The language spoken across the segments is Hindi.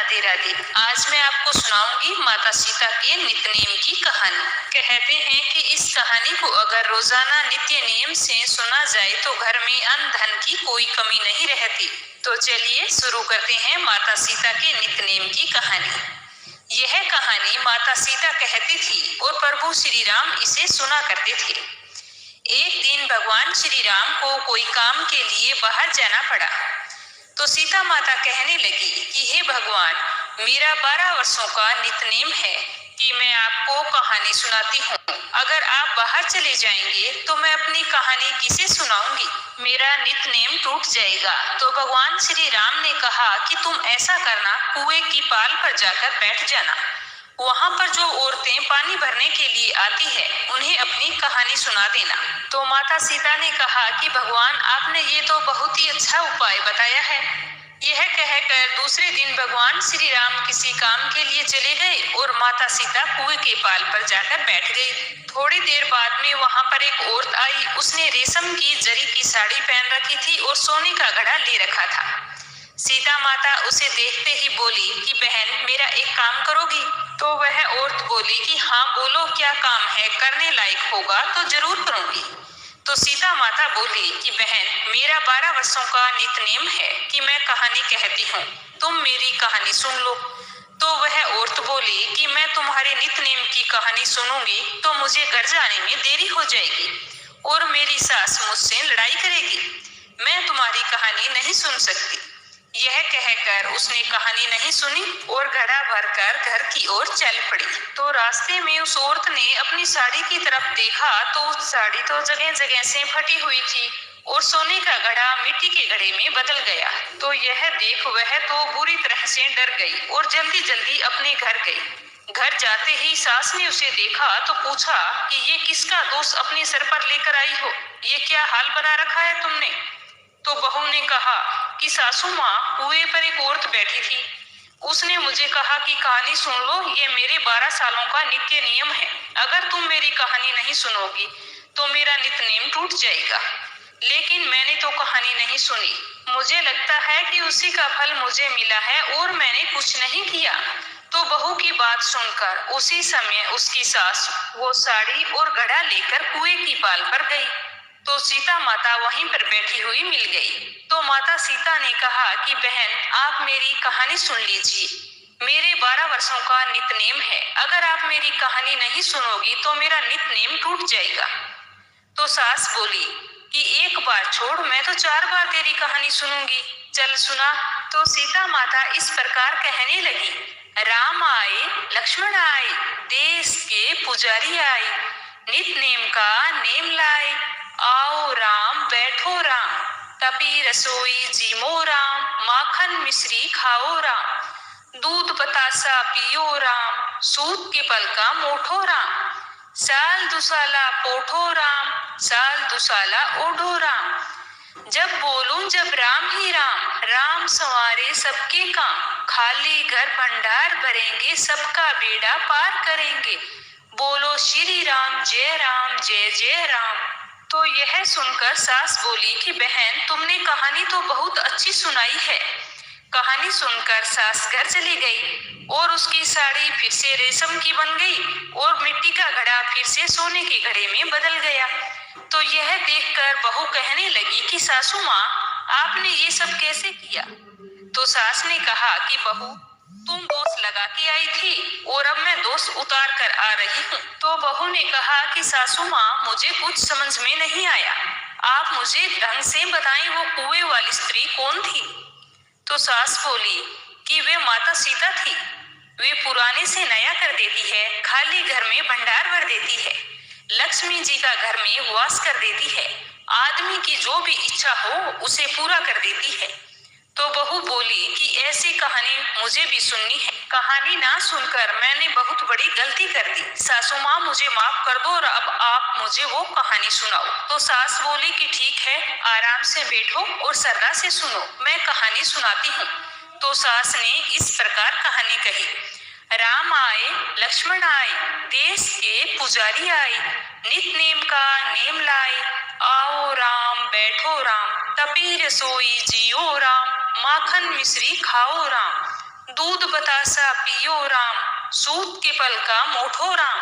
राधे राधे। आज मैं आपको सुनाऊंगी माता सीता के नित्य-नेम की कहानी। कहते हैं कि इस कहानी को अगर रोजाना नित्य नियम से सुना जाए तो घर में अन्न धन की कोई कमी नहीं रहती। तो चलिए शुरू करते हैं माता सीता के नित्य-नेम की कहानी। यह कहानी माता सीता कहती थी और प्रभु श्री राम इसे सुना करते थे। एक दिन भगवान श्री राम को कोई काम के लिए बाहर जाना पड़ा, तो सीता माता कहने लगी कि हे भगवान, मेरा 12 वर्षों का नित्य-नेम है कि मैं आपको कहानी सुनाती हूँ। अगर आप बाहर चले जाएंगे तो मैं अपनी कहानी किसे सुनाऊंगी? मेरा नित्य-नेम टूट जाएगा। तो भगवान श्री राम ने कहा कि तुम ऐसा करना, कुएं की पाल पर जाकर बैठ जाना। वहाँ पर जो औरतें पानी भरने के लिए आती है, उन्हें अपनी कहानी सुना देना। तो माता सीता ने कहा कि भगवान, आपने ये तो बहुत ही अच्छा उपाय बताया है। यह कहकर दूसरे दिन भगवान श्री राम किसी काम के लिए चले गए और माता सीता कुएं के पाल पर जाकर बैठ गई। थोड़ी देर बाद में वहाँ पर एक औरत आई। उसने रेशम की जरी की साड़ी पहन रखी थी और सोने का घड़ा ले रखा था। सीता माता उसे देखते ही बोली कि बहन, मेरा एक काम करोगी? तो वह औरत बोली कि हाँ बोलो, क्या काम है? करने लायक होगा तो जरूर करूंगी। तो सीता माता बोली कि बहन, मेरा 12 वर्षों का नित्य-नेम है कि मैं कहानी कहती हूँ, तुम मेरी कहानी सुन लो। तो वह औरत बोली कि मैं तुम्हारे नित्य-नेम की कहानी सुनूंगी तो मुझे घर जाने में देरी हो जाएगी और मेरी सास मुझसे लड़ाई करेगी। मैं तुम्हारी कहानी नहीं सुन सकती। यह कहकर उसने कहानी नहीं सुनी और घड़ा भरकर घर की ओर चल पड़ी। तो रास्ते में उस औरत ने अपनी साड़ी की तरफ देखा तो उस साड़ी तो जगह जगह से फटी हुई थी और सोने का घड़ा मिट्टी के घड़े में बदल गया। तो यह देख वह तो बुरी तरह से डर गई और जल्दी जल्दी अपने घर गई। घर जाते ही सास ने उसे देखा तो पूछा कि ये किसका दोष अपने सर पर लेकर आई हो? ये क्या हाल बना रखा है तुमने? तो बहू ने कहा कि सासू माँ, कुएं पर एक औरत बैठी थी। उसने मुझे कहा कि कहानी सुन लो, ये मेरे 12 सालों का नित्य नियम है। अगर तुम मेरी कहानी नहीं सुनोगी तो मेरा नित्य नियम टूट जाएगा। लेकिन मैंने तो कहानी नहीं सुनी। मुझे लगता है कि उसी का फल मुझे मिला है और मैंने कुछ नहीं किया। तो बहू की बात सुनकर उसी समय उसकी सास वो साड़ी और घड़ा लेकर कुएं की पाल पर गई। तो सीता माता वहीं पर बैठी हुई मिल गई। तो माता सीता ने कहा कि बहन, आप मेरी कहानी सुन लीजिए। मेरे 12 वर्षों का नित्य-नेम है। अगर आप मेरी कहानी नहीं सुनोगी तो मेरा नित्य-नेम टूट जाएगा। तो सास बोली कि एक बार छोड़, मैं तो 4 बार तेरी कहानी सुनूंगी। चल सुना। तो सीता माता इस प्रकार कहने लगी, राम आए, लक्ष्मण आए, देश के पुजारी आए, नित्य नेम का नेम लाए। आओ राम, बैठो राम, तपी रसोई जीमो राम, माखन मिश्री खाओ राम, दूध बतासा पियो राम, सूत के पल का मोठो राम, साल दुसाला पोठो राम, साल दुसाला ओढ़ो राम। जब बोलूं जब राम ही राम, राम संवारे सबके काम, खाली घर भंडार भरेंगे, सबका बेड़ा पार करेंगे। बोलो श्री राम, जय राम, जय जय राम। तो यह सुनकर सास बोली कि बहन, तुमने कहानी तो बहुत अच्छी सुनाई है। कहानी सुनकर सास घर चली गई और उसकी साड़ी फिर से रेशम की बन गई और मिट्टी का घड़ा फिर से सोने के घड़े में बदल गया। तो यह देखकर बहू कहने लगी कि सासू माँ, आपने ये सब कैसे किया? तो सास ने कहा कि बहू, तुम दोष लगा के आई थी और अब मैं दोष उतार कर आ रही हूँ। तो बहू ने कहा कि सासू माँ, मुझे कुछ समझ में नहीं आया। आप मुझे ढंग से बताएं, वो कुएं वाली स्त्री कौन थी? तो सास बोली कि वे माता सीता थी। वे पुराने से नया कर देती है, खाली घर में भंडार भर देती है, लक्ष्मी जी का घर में वास कर देती है, आदमी की जो भी इच्छा हो उसे पूरा कर देती है। तो बहू बोली कि ऐसी कहानी मुझे भी सुननी है। कहानी ना सुनकर मैंने बहुत बड़ी गलती कर दी। सासू माँ, मुझे माफ कर दो और अब आप मुझे वो कहानी सुनाओ। तो सास बोली कि ठीक है, आराम से बैठो और श्रद्धा से सुनो, मैं कहानी सुनाती हूँ। तो सास ने इस प्रकार कहानी कही, राम आए, लक्ष्मण आए, देश के पुजारी आए, नित्य नेम का नेम लाए। आओ राम, बैठो राम, तपी रसोई जियो राम, माखन मिश्री खाओ राम, दूध बतासा पियो राम, सूत के पल का मोठो राम।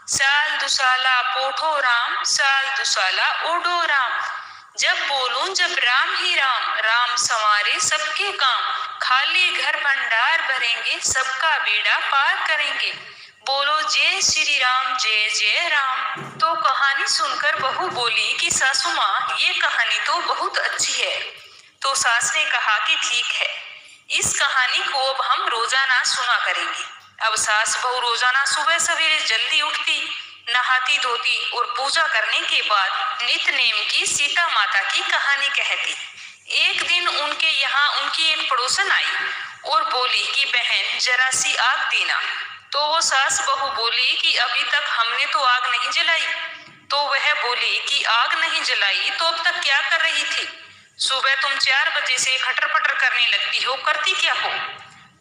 साल दुसाला पोठो राम, साल दुसाला ओढो राम। जब बोलूं जब राम ही राम, राम संवारे सबके काम। खाली घर भंडार भरेंगे, सबका बेड़ा पार करेंगे। बोलो जय श्री राम, जय जय राम। तो कहानी सुनकर बहू बोली कि सासू माँ, ये कहानी तो बहुत अच्छी है। तो सास ने कहा कि ठीक है, इस कहानी को अब हम रोजाना सुना करेंगे। अब सास बहू रोजाना सुबह सवेरे जल्दी उठती, नहाती धोती और पूजा करने के बाद नित नेम की सीता माता की कहानी कहती। एक दिन उनके यहाँ उनकी एक पड़ोसन आई और बोली कि बहन जरा सी आग देना। तो वो सास बहू बोली कि अभी तक हमने तो आग नहीं जलाई। तो वह बोली कि आग नहीं जलाई तो अब तक क्या कर रही थी? सुबह तुम 4 बजे से खटर पटर करने लगती हो, करती क्या हो?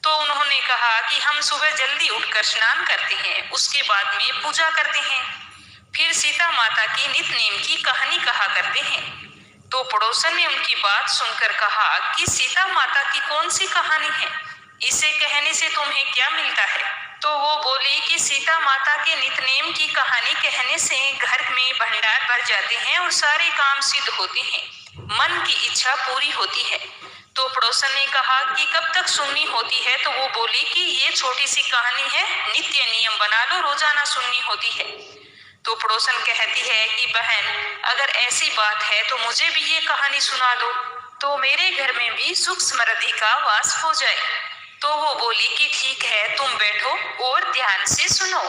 तो उन्होंने कहा कि हम सुबह जल्दी उठकर स्नान करते हैं, उसके बाद में पूजा करते हैं, फिर सीता माता की नित नेम की कहानी कहा करते हैं। तो पड़ोसन ने उनकी बात सुनकर कहा कि सीता माता की कौन सी कहानी है? इसे कहने से तुम्हें क्या मिलता है? तो वो बोली कि सीता माता के नितनेम की कहानी कहने से घर में भंडार भर जाते हैं और सारे काम सिद्ध होते हैं, मन की इच्छा पूरी होती है। तो पड़ोसन ने कहा कि कब तक सुननी होती है? तो वो बोली कि ये छोटी सी कहानी है, नित्य नियम बना लो, रोजाना सुननी होती है। तो पड़ोसन कहती है कि बहन अगर ऐसी बात है तो मुझे भी ये कहानी सुना दो, तो मेरे घर में भी सुख समृद्धि का वास हो जाए। तो वो बोली कि ठीक है, तुम बैठो और ध्यान से सुनो।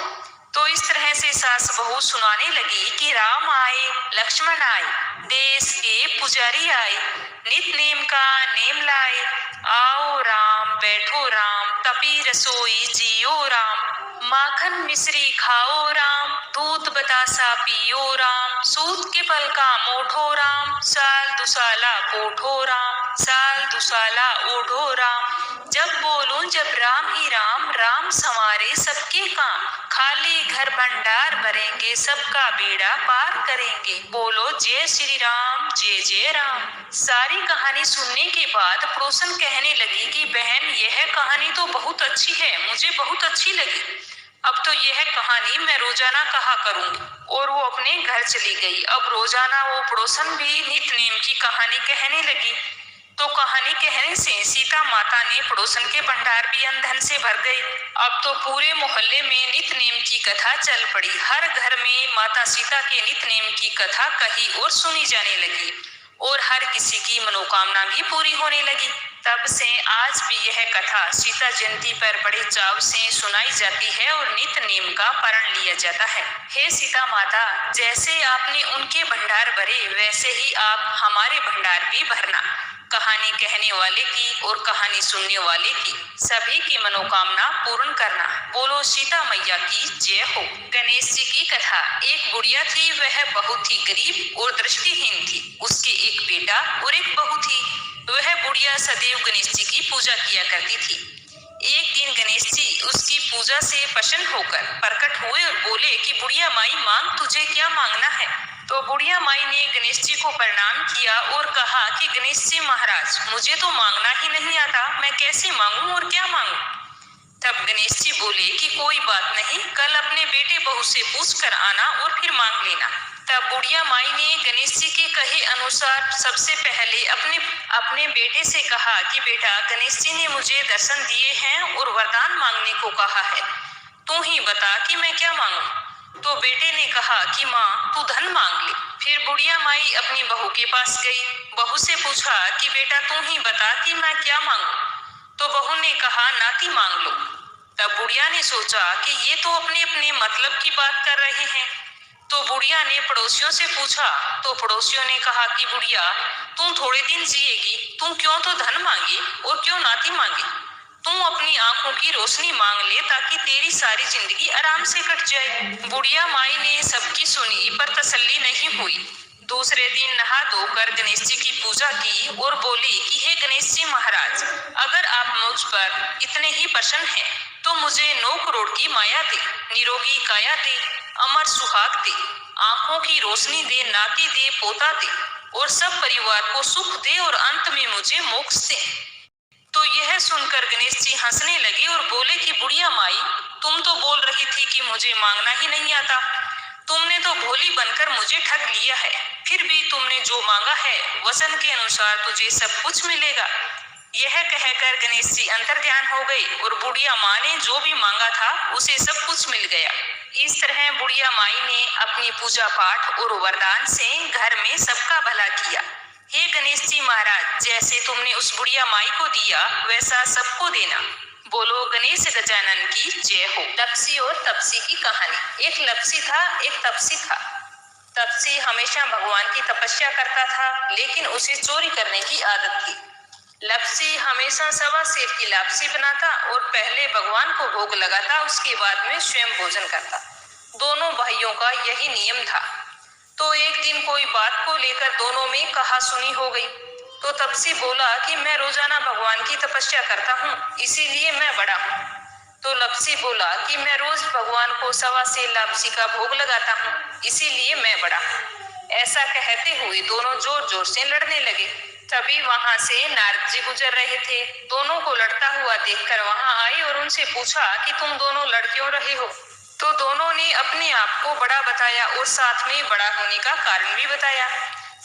तो इस तरह से सास बहू सुनाने लगी कि राम आए, लक्ष्मण आए, देश के पुजारी आए, नित नेम का नेम लाए। आओ राम, बैठो राम, तपी रसोई जियो राम। माखन मिश्री खाओ राम, दूध बतासा पियो राम। सूत के पल का मोठो राम, साल दुसाला पोठो राम। साल दुसाला ओढ़ो राम। जब बोलूं जब राम ही राम, राम संवारे सबके काम। खाली घर भंडार भरेंगे, सबका बेड़ा पार करेंगे। बोलो जय श्री राम, जय जय राम। सारी कहानी सुनने के बाद पड़ोसन कहने लगी कि बहन यह कहानी तो बहुत अच्छी है, मुझे बहुत अच्छी लगी। अब तो यह कहानी मैं रोजाना कहा करूंगी। और वो अपने घर चली गई। अब रोजाना वो पड़ोसन भी नित नेम की कहानी कहने लगी। तो कहानी कहने से सीता माता ने पड़ोसन के भंडार भी अनधन से भर गए। अब तो पूरे मोहल्ले में नित नेम की कथा चल पड़ी। हर घर में माता सीता के नित नेम की कथा कही और सुनी जाने लगी और हर किसी की मनोकामना भी पूरी होने लगी। तब से आज भी यह कथा सीता जयंती पर बड़े चाव से सुनाई जाती है और नित नेम का प्रण लिया जाता है। हे सीता माता, जैसे आपने उनके भंडार भरे वैसे ही आप हमारे भंडार भी भरना। कहानी कहने वाले की और कहानी सुनने वाले की सभी की मनोकामना पूर्ण करना। बोलो सीता मैया की जय हो। गणेश जी की कथा। एक बुढ़िया थी, वह बहुत ही गरीब और दृष्टिहीन थी। उसके एक बेटा और एक बहू थी। वह बुढ़िया सदैव गणेश जी की पूजा किया करती थी। एक दिन गणेश जी उसकी पूजा से प्रसन्न होकर प्रकट हुए और बोले कि बुढ़िया माई मांग, तुझे क्या मांगना है? तो बुढ़िया माई ने गणेश जी को प्रणाम किया और कहा कि गणेश जी महाराज, मुझे तो मांगना ही नहीं आता, मैं कैसे मांगूं और क्या मांगूं? तब गणेश जी बोले कि कोई बात नहीं, कल अपने बेटे बहू से पूछ कर आना और फिर मांग लेना। तब बुढ़िया माई ने गणेश जी के कहे अनुसार सबसे पहले अपने बेटे से कहा कि बेटा, गणेश जी ने मुझे दर्शन दिए हैं और वरदान मांगने को कहा है, तू ही बता कि मैं क्या मांगूं? तो बेटे ने कहा कि माँ, तू धन मांग ले। फिर बुढ़िया माई अपनी बहू के पास गई। बहू से पूछा कि बेटा तू ही बता कि मैं क्या मांगूं? तो बहू ने कहा नाती मांग लो। तब बुढ़िया ने सोचा कि ये तो अपने अपने मतलब की बात कर रहे हैं। तो बुढ़िया ने पड़ोसियों से पूछा। तो पड़ोसियों ने कहा कि बुढ़िया, तुम थोड़े दिन जिएगी, तुम क्यों तो धन मांगे और क्यों नाती मांगे? तुम अपनी आंखों की रोशनी मांग ले ताकि तेरी सारी जिंदगी आराम से कट जाए। बुढ़िया माई ने सबकी सुनी पर तसल्ली नहीं हुई। दूसरे दिन नहा धोकर गणेश जी की पूजा की और बोली कि हे गणेश जी महाराज, अगर आप मुझ पर इतने ही प्रसन्न हैं तो मुझे 9 करोड़ की माया दे, निरोगी काया दे, अमर सुहाग दे, आंखों की रोशनी दे, नाती दे, पोता दे और सब परिवार को सुख दे और अंत में मुझे मोक्ष दे। तो यह सुनकर गणेश जी हंसने लगे और बोले कि बुढ़िया माई, तुम तो बोल रही थी कि मुझे मांगना ही नहीं आता। तुमने तो भोली बनकर मुझे ठग लिया है। फिर भी तुमने जो मांगा है वचन के अनुसार तुझे सब कुछ मिलेगा। यह कहकर गणेश जी अंतर्ध्यान हो गए और बुढ़िया माँ ने जो भी मांगा था उसे सब कुछ मिल गया। इस तरह बुढ़िया माई ने अपनी पूजा पाठ और वरदान से घर में सबका भला किया। हे गणेश जी महाराज, जैसे तुमने उस बुढ़िया माई को दिया वैसा सबको देना। बोलो गणेश गजानन की जय हो। लपसी और तपसी की कहानी। एक लपसी था, एक तपसी था। तपसी हमेशा भगवान की तपस्या करता था, लेकिन उसे चोरी करने की आदत थी। लपसी हमेशा सवा सेर की लापसी बनाता और पहले भगवान को भोग लगाता, उसके बाद में स्वयं भोजन करता। दोनों भाइयों का यही नियम था। तो एक दिन कोई बात को लेकर दोनों में कहासुनी हो गई। तो तपसी बोला कि मैं रोजाना भगवान की तपस्या करता हूँ, इसीलिए मैं बड़ा हूँ। तो लपसी बोला कि मैं रोज भगवान को सवा सेर लापसी का भोग लगाता हूँ, इसीलिए मैं बड़ा हूँ। ऐसा कहते हुए दोनों जोर जोर से लड़ने लगे। तभी वहां से नारद जी गुजर रहे थे। दोनों को लड़ता हुआ देखकर वहां आए और उनसे पूछा कि तुम दोनों लड़ क्यों रहे हो। तो दोनों ने अपने आप को बड़ा बताया और साथ में बड़ा होने का कारण भी बताया।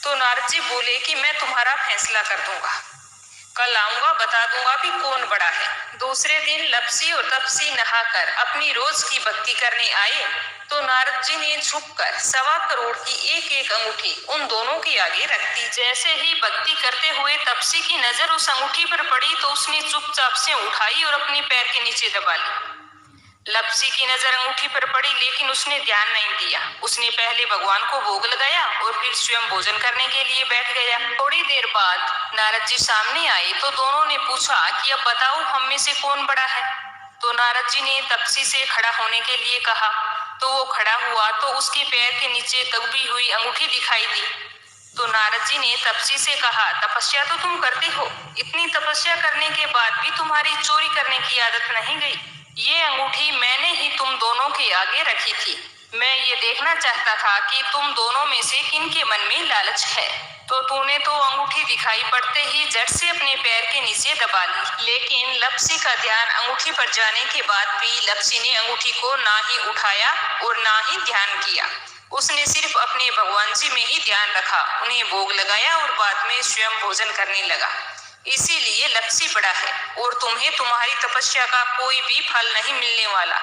तो नारद जी बोले कि मैं तुम्हारा फैसला कर दूंगा, कल आऊंगा, बता दूंगा भी कौन बड़ा है। दूसरे दिन लपसी और तपसी नहाकर अपनी रोज की भक्ति करने आए। तो नारद जी ने झुककर 1.25 करोड़ की एक एक अंगूठी उन दोनों के आगे रख दी। जैसे ही भक्ति करते हुए तपसी की नजर उस अंगूठी पर पड़ी तो उसने चुपचाप से उठाई और अपने पैर के नीचे दबा ली। लपसी की नजर अंगूठी पर पड़ी, लेकिन उसने ध्यान नहीं दिया। उसने पहले भगवान को भोग लगाया और फिर स्वयं भोजन करने के लिए बैठ गया। थोड़ी देर बाद नारद जी सामने आए तो दोनों ने पूछा कि अब बताओ हम में से कौन बड़ा है। तो नारद जी ने तपसी से खड़ा होने के लिए कहा। तो वो खड़ा हुआ तो उसके पैर के नीचे दबी हुई अंगूठी दिखाई दी। तो नारद जी ने तपसी से कहा, तपस्या तो तुम करते हो, इतनी तपस्या करने के बाद भी तुम्हारी चोरी करने की आदत नहीं गई। ये अंगूठी मैंने ही तुम दोनों के आगे रखी थी। मैं ये देखना चाहता था कि तुम दोनों में से किन के मन में लालच है। तो तूने तो अंगूठी दिखाई पड़ते ही झट से अपने पैर के नीचे दबा ली। लेकिन लपसी का ध्यान अंगूठी पर जाने के बाद भी लपसी ने अंगूठी को ना ही उठाया और ना ही ध्यान किया। उसने सिर्फ अपने भगवान जी में ही ध्यान रखा, उन्हें भोग लगाया और बाद में स्वयं भोजन करने लगा। इसीलिए लपसी बड़ा है और तुम्हें तुम्हारी तपस्या का कोई भी फल नहीं मिलने वाला।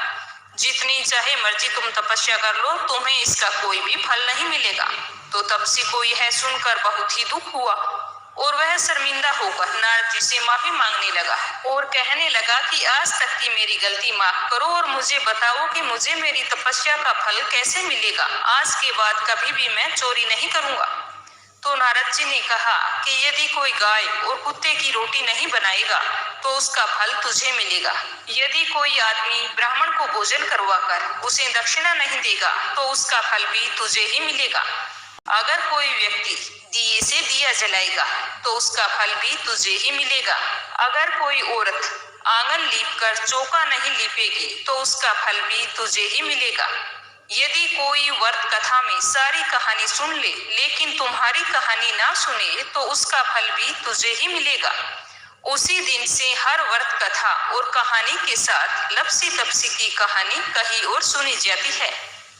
जितनी चाहे मर्जी तुम तपस्या कर लो, तुम्हें इसका कोई भी फल नहीं मिलेगा। तो तपसी को यह सुनकर बहुत ही दुख हुआ और वह शर्मिंदा होकर नारद जी से माफी मांगने लगा और कहने लगा कि आज तक की मेरी गलती माफ करो और मुझे बताओ कि मुझे मेरी तपस्या का फल कैसे मिलेगा। आज के बाद कभी भी मैं चोरी नहीं करूंगा। तो नारद जी ने कहा कि यदि कोई गाय और कुत्ते की रोटी नहीं बनाएगा तो उसका फल तुझे मिलेगा। यदि कोई आदमी ब्राह्मण को भोजन करवाकर उसे दक्षिणा नहीं देगा तो उसका फल भी तुझे ही मिलेगा। अगर कोई व्यक्ति दिए से दिया जलाएगा तो उसका फल भी तुझे ही मिलेगा। अगर कोई औरत आंगन लीपकर चौका नहीं लीपेगी तो उसका फल भी तुझे ही मिलेगा। यदि कोई व्रत कथा में सारी कहानी सुन ले लेकिन तुम्हारी कहानी ना सुने तो उसका फल भी तुझे ही मिलेगा। उसी दिन से हर व्रत कथा और कहानी के साथ लपसी तपसी की कहानी कहीं और सुनी जाती है।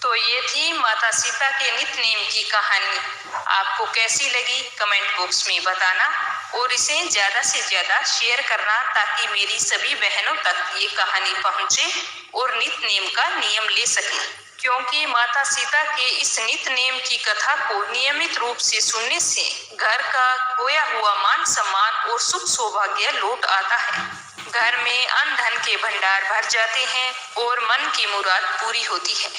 तो ये थी माता सीता के नित्य नेम की कहानी। आपको कैसी लगी कमेंट बॉक्स में बताना और इसे ज्यादा से ज्यादा शेयर करना ताकि मेरी सभी बहनों तक ये कहानी पहुंचे और नित्य नेम का नियम ले सके। क्योंकि माता सीता के इस नित्य नेम की कथा को नियमित रूप से सुनने से घर का खोया हुआ मान सम्मान और सुख सौभाग्य लौट आता है। घर में अन्न धन के भंडार भर जाते हैं और मन की मुराद पूरी होती है।